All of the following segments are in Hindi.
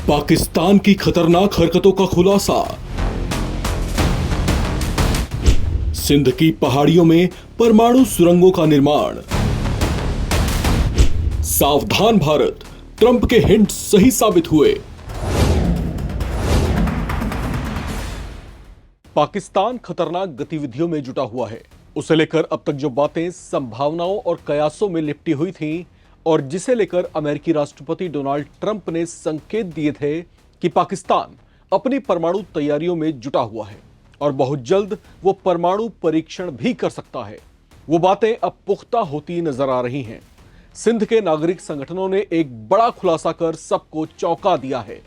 पाकिस्तान की खतरनाक हरकतों का खुलासा। सिंध की पहाड़ियों में परमाणु सुरंगों का निर्माण। सावधान भारत, ट्रंप के हिंट सही साबित हुए। पाकिस्तान खतरनाक गतिविधियों में जुटा हुआ है। उसे लेकर अब तक जो बातें संभावनाओं और कयासों में लिपटी हुई थीं और जिसे लेकर अमेरिकी राष्ट्रपति डोनाल्ड ट्रंप ने संकेत दिए थे कि पाकिस्तान अपनी परमाणु तैयारियों में जुटा हुआ है और बहुत जल्द वो परमाणु परीक्षण भी कर सकता है, वो बातें अब पुख्ता होती नजर आ रही हैं। सिंध के नागरिक संगठनों ने एक बड़ा खुलासा कर सबको चौंका दिया है।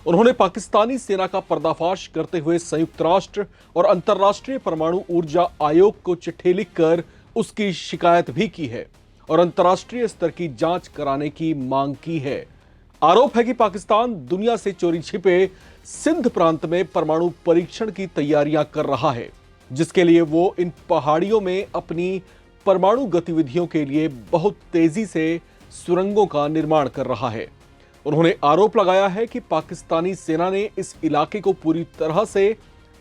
उन्होंने पाकिस्तानी सेना का पर्दाफाश करते हुए संयुक्त राष्ट्र और अंतर्राष्ट्रीय परमाणु ऊर्जा आयोग को चिट्ठी लिखकर उसकी शिकायत भी की है और अंतर्राष्ट्रीय स्तर की जांच कराने की मांग की है। आरोप है कि पाकिस्तान दुनिया से चोरी छिपे सिंध प्रांत में परमाणु परीक्षण की तैयारियां कर रहा है, जिसके लिए वो इन पहाड़ियों में अपनी परमाणु गतिविधियों के लिए बहुत तेजी से सुरंगों का निर्माण कर रहा है। उन्होंने आरोप लगाया है कि पाकिस्तानी सेना ने इस इलाके को पूरी तरह से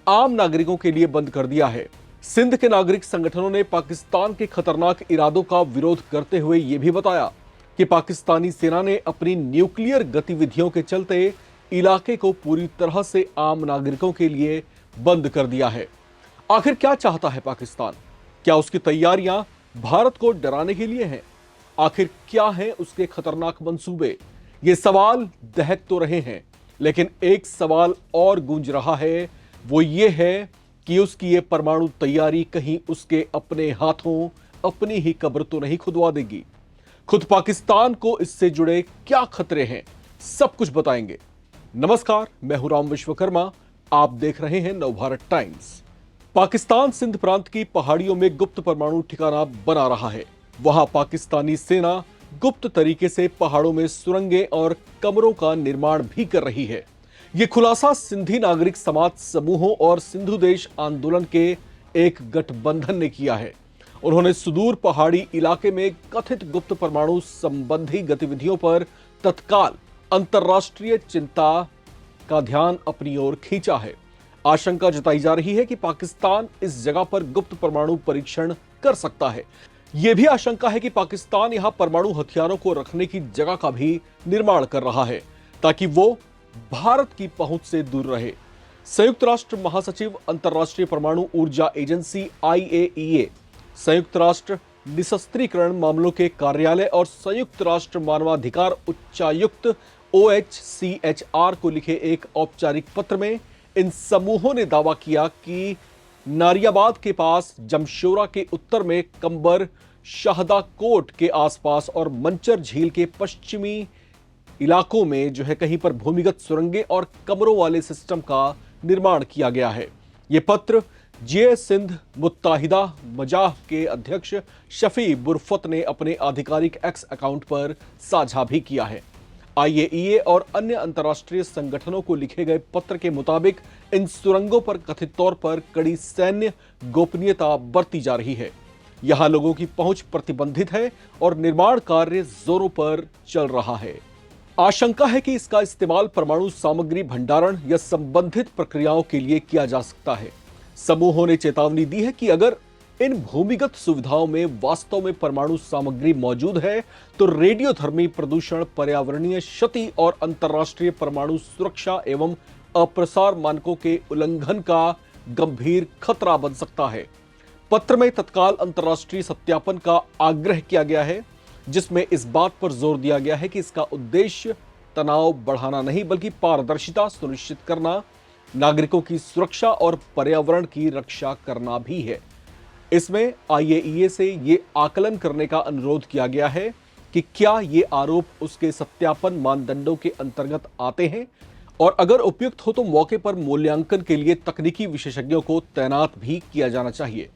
आम नागरिकों के लिए बंद कर दिया है। सिंध के नागरिक संगठनों ने पाकिस्तान के खतरनाक इरादों का विरोध करते हुए यह भी बताया कि पाकिस्तानी सेना ने अपनी न्यूक्लियर गतिविधियों के चलते इलाके को पूरी तरह से आम नागरिकों के लिए बंद कर दिया है। आखिर क्या चाहता है पाकिस्तान? क्या उसकी तैयारियां भारत को डराने के लिए हैं? आखिर क्या है उसके खतरनाक मंसूबे? ये सवाल दहक तो रहे हैं, लेकिन एक सवाल और गूंज रहा है, वो ये है कि उसकी ये परमाणु तैयारी कहीं उसके अपने हाथों अपनी ही कब्र तो नहीं खुदवा देगी। खुद पाकिस्तान को इससे जुड़े क्या खतरे हैं, सब कुछ बताएंगे। नमस्कार, मैं हूं राम विश्वकर्मा, आप देख रहे हैं नवभारत टाइम्स। पाकिस्तान सिंध प्रांत की पहाड़ियों में गुप्त परमाणु ठिकाना बना रहा है। वहां पाकिस्तानी सेना गुप्त तरीके से पहाड़ों में सुरंगें और कमरों का निर्माण भी कर रही है। यह खुलासा सिंधी नागरिक समाज समूहों और सिंधु देश आंदोलन के एक गठबंधन ने किया है। उन्होंने सुदूर पहाड़ी इलाके में कथित गुप्त परमाणु संबंधी गतिविधियों पर तत्काल अंतर्राष्ट्रीय चिंता का ध्यान अपनी ओर खींचा है। आशंका जताई जा रही है कि पाकिस्तान इस जगह पर गुप्त परमाणु परीक्षण कर सकता है। यह भी आशंका है कि पाकिस्तान यहां परमाणु हथियारों को रखने की जगह का भी निर्माण कर रहा है ताकि वो भारत की पहुंच से दूर रहे। संयुक्त राष्ट्र महासचिव, अंतर्राष्ट्रीय परमाणु ऊर्जा एजेंसी IAEA, संयुक्त राष्ट्र निशस्त्रीकरण मामलों के कार्यालय और संयुक्त राष्ट्र मानवाधिकार उच्चायुक्त OHCHR को लिखे एक औपचारिक पत्र में इन समूहों ने दावा किया कि नारियाबाद के पास, जमशोरा के उत्तर में, कंबर, शाहदा कोट के आसपास और मंचर झील के पश्चिमी इलाकों में कहीं पर भूमिगत सुरंगें और कमरों वाले सिस्टम का निर्माण किया गया है। यह पत्र जे सिंध मुत्ताहिदा मजाह के अध्यक्ष शफी बुरफत ने अपने आधिकारिक एक्स अकाउंट पर साझा भी किया है। IAEA और अन्य अंतर्राष्ट्रीय संगठनों को लिखे गए पत्र के मुताबिक इन सुरंगों पर कथित तौर पर कड़ी सैन्य गोपनीयता बरती जा रही है। यहां लोगों की पहुंच प्रतिबंधित है और निर्माण कार्य जोरों पर चल रहा है। आशंका है कि इसका इस्तेमाल परमाणु सामग्री भंडारण या संबंधित प्रक्रियाओं के लिए किया जा सकता है। समूहों ने चेतावनी दी है कि अगर इन भूमिगत सुविधाओं में वास्तव में परमाणु सामग्री मौजूद है तो रेडियोधर्मी प्रदूषण, पर्यावरणीय क्षति और अंतर्राष्ट्रीय परमाणु सुरक्षा एवं अप्रसार मानकों के उल्लंघन का गंभीर खतरा बन सकता है। पत्र में तत्काल अंतर्राष्ट्रीय सत्यापन का आग्रह किया गया है, जिसमें इस बात पर जोर दिया गया है कि इसका उद्देश्य तनाव बढ़ाना नहीं बल्कि पारदर्शिता सुनिश्चित करना, नागरिकों की सुरक्षा और पर्यावरण की रक्षा करना भी है। इसमें IAEA से ये आकलन करने का अनुरोध किया गया है कि क्या ये आरोप उसके सत्यापन मानदंडों के अंतर्गत आते हैं और अगर उपयुक्त हो तो मौके पर मूल्यांकन के लिए तकनीकी विशेषज्ञों को तैनात भी किया जाना चाहिए।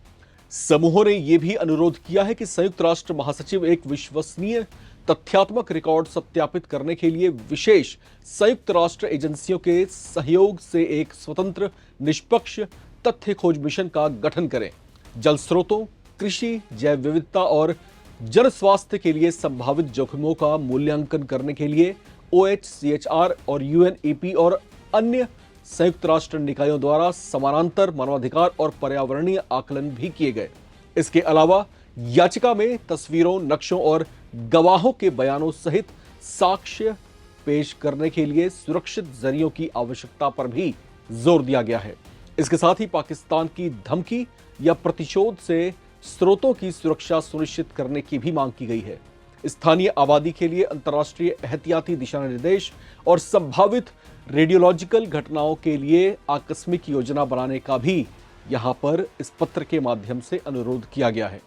समूहों ने यह भी अनुरोध किया है कि संयुक्त राष्ट्र महासचिव एक विश्वसनीय तथ्यात्मक रिकॉर्ड सत्यापित करने के लिए विशेष संयुक्त राष्ट्र एजेंसियों के सहयोग से एक स्वतंत्र, निष्पक्ष तथ्य खोज मिशन का गठन करें। जल स्रोतों, कृषि, जैव विविधता और जन स्वास्थ्य के लिए संभावित जोखिमों का मूल्यांकन करने के लिए OHCHR और UNEP और अन्य संयुक्त राष्ट्र निकायों द्वारा समानांतर मानवाधिकार और पर्यावरणीय आकलन भी किए गए। इसके अलावा याचिका में तस्वीरों, नक्शों और गवाहों के बयानों सहित साक्ष्य पेश करने के लिए सुरक्षित जरियों की आवश्यकता पर भी जोर दिया गया है। इसके साथ ही पाकिस्तान की धमकी या प्रतिशोध से स्रोतों की सुरक्षा सुनिश्चित करने की भी मांग की गई है। स्थानीय आबादी के लिए अंतर्राष्ट्रीय एहतियाती दिशा निर्देश और संभावित रेडियोलॉजिकल घटनाओं के लिए आकस्मिक योजना बनाने का भी यहां पर इस पत्र के माध्यम से अनुरोध किया गया है।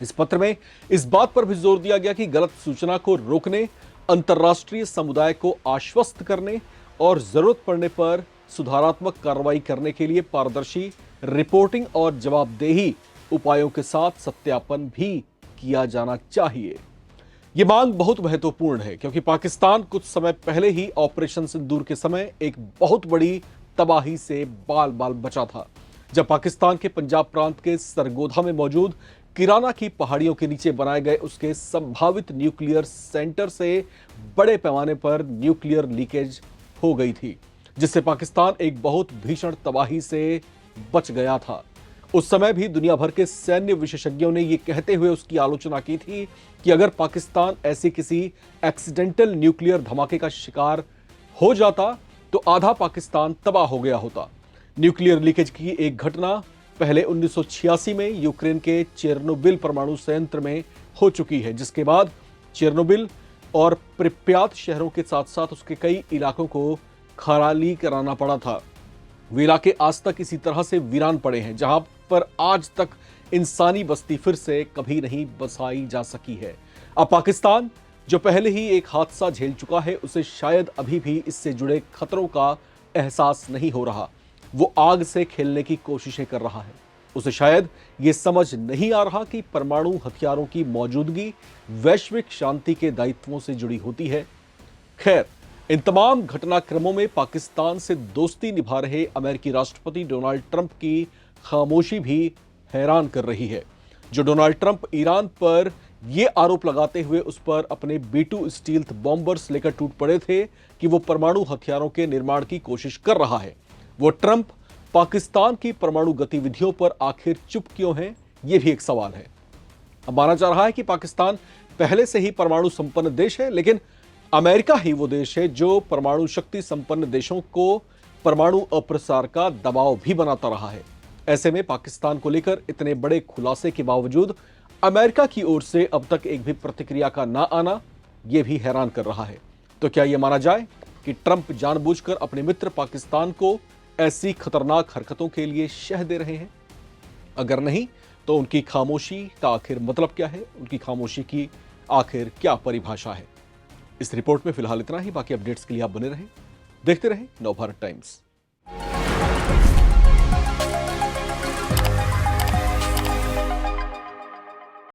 इस पत्र में इस बात पर भी जोर दिया गया कि गलत सूचना को रोकने, अंतर्राष्ट्रीय समुदाय को आश्वस्त करने और जरूरत पड़ने पर सुधारात्मक कार्रवाई करने के लिए पारदर्शी रिपोर्टिंग और जवाबदेही उपायों के साथ सत्यापन भी किया जाना चाहिए। यह मांग बहुत महत्वपूर्ण है क्योंकि पाकिस्तान कुछ समय पहले ही ऑपरेशन सिंदूर के समय एक बहुत बड़ी तबाही से बाल बाल बचा था, जब पाकिस्तान के पंजाब प्रांत के सरगोधा में मौजूद किराना की पहाड़ियों के नीचे बनाए गए उसके संभावित न्यूक्लियर सेंटर से बड़े पैमाने पर न्यूक्लियर लीकेज हो गई थी, जिससे पाकिस्तान एक बहुत भीषण तबाही से बच गया था। उस समय भी दुनिया भर के सैन्य विशेषज्ञों ने यह कहते हुए उसकी आलोचना की थी कि अगर पाकिस्तान ऐसे किसी एक्सीडेंटल न्यूक्लियर धमाके का शिकार हो जाता तो आधा पाकिस्तान तबाह हो गया होता। न्यूक्लियर लीकेज की एक घटना पहले 1986 में यूक्रेन के चेरनोबिल परमाणु संयंत्र में हो चुकी है, जिसके बाद चेरनोबिल और प्रिप्यात शहरों के साथ साथ उसके कई इलाकों को खाली कराना पड़ा था। वे इलाके आज तक इसी तरह से वीरान पड़े हैं, जहां पर आज तक इंसानी बस्ती फिर से कभी नहीं बसाई जा सकी है। अब पाकिस्तान जो पहले ही एक हादसा झेल चुका है, उसे शायद अभी भी इससे जुड़े खतरों का एहसास नहीं हो रहा। वो आग से खेलने की कोशिशें कर रहा है। उसे शायद ये समझ नहीं आ रहा कि परमाणु हथियारों की मौजूदगी वैश्विक शांति के दायित्वों से जुड़ी होती है। खैर, इन तमाम घटनाक्रमों में पाकिस्तान से दोस्ती निभा रहे अमेरिकी राष्ट्रपति डोनाल्ड ट्रंप की खामोशी भी हैरान कर रही है। जो डोनाल्ड ट्रंप ईरान पर यह आरोप लगाते हुए उस पर अपने B-2 स्टील्थ बॉम्बर्स लेकर टूट पड़े थे कि वो परमाणु हथियारों के निर्माण की कोशिश कर रहा है, वो ट्रंप पाकिस्तान की परमाणु गतिविधियों पर आखिर चुप क्यों है, यह भी एक सवाल है। अब माना जा रहा है कि पाकिस्तान पहले से ही परमाणु संपन्न देश है, लेकिन अमेरिका ही वो देश है जो परमाणु शक्ति संपन्न देशों को परमाणु अप्रसार का दबाव भी बनाता रहा है। ऐसे में पाकिस्तान को लेकर इतने बड़े खुलासे के बावजूद अमेरिका की ओर से अब तक एक भी प्रतिक्रिया का ना आना यह भी हैरान कर रहा है। तो क्या यह माना जाए कि ट्रंप जानबूझकर अपने मित्र पाकिस्तान को ऐसी खतरनाक हरकतों के लिए शह दे रहे हैं? अगर नहीं, तो उनकी खामोशी का आखिर मतलब क्या है? उनकी खामोशी की आखिर क्या परिभाषा है? इस रिपोर्ट में फिलहाल इतना ही। बाकी अपडेट्स के लिए आप बने रहें, देखते रहें नवभारत टाइम्स।